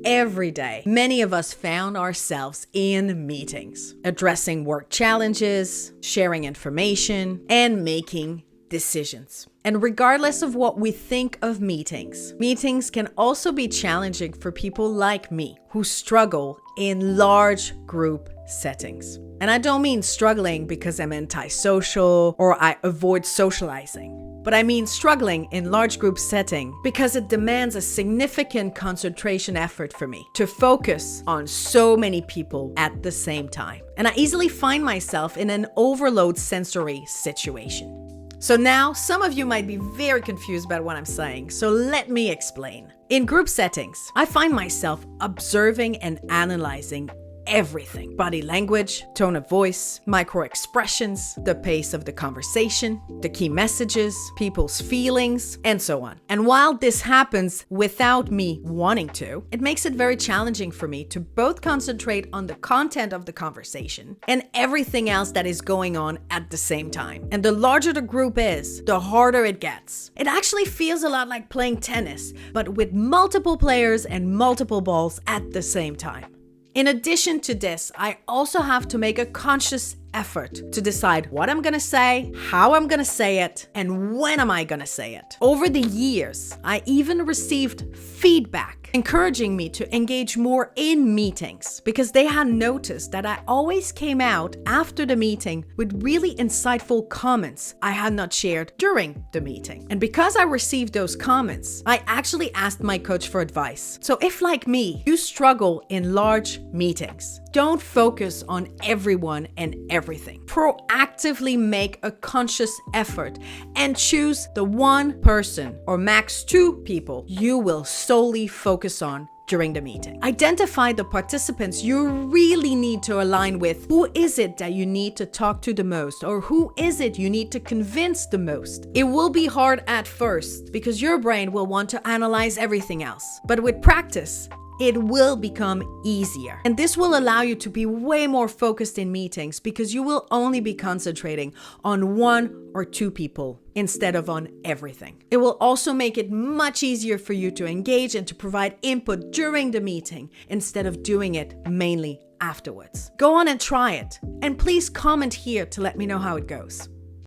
every day, many of us found ourselves in meetings, addressing work challenges, sharing information, and making decisions. And regardless of what we think of meetings can also be challenging for people like me who struggle in large group settings. And I don't mean struggling because I'm antisocial or I avoid socializing. But I mean struggling in large group setting because it demands a significant concentration effort for me to focus on so many people at the same time. And I easily find myself in an overload sensory situation. So now, some of you might be very confused about what I'm saying, so let me explain. In group settings, I find myself observing and analyzing everything. Body language, tone of voice, microexpressions, the pace of the conversation, the key messages, people's feelings, and so on. And while this happens without me wanting to, it makes it very challenging for me to both concentrate on the content of the conversation and everything else that is going on at the same time. And the larger the group is, the harder it gets. It actually feels a lot like playing tennis, but with multiple players and multiple balls at the same time. In addition to this, I also have to make a conscious effort to decide what I'm gonna say, how I'm gonna say it, and when am I gonna say it. Over the years, I even received feedback encouraging me to engage more in meetings because they had noticed that I always came out after the meeting with really insightful comments I had not shared during the meeting. And because I received those comments, I actually asked my coach for advice. So if, like me, you struggle in large meetings, don't focus on everyone and everything. Proactively make a conscious effort and choose the one person or max 2 people you will solely focus on during the meeting. Identify the participants you really need to align with. Who is it that you need to talk to the most, or who is it you need to convince the most? It will be hard at first because your brain will want to analyze everything else. But with practice, it will become easier. And this will allow you to be way more focused in meetings because you will only be concentrating on 1 or 2 people instead of on everything. It will also make it much easier for you to engage and to provide input during the meeting instead of doing it mainly afterwards. Go on and try it. And please comment here to let me know how it goes.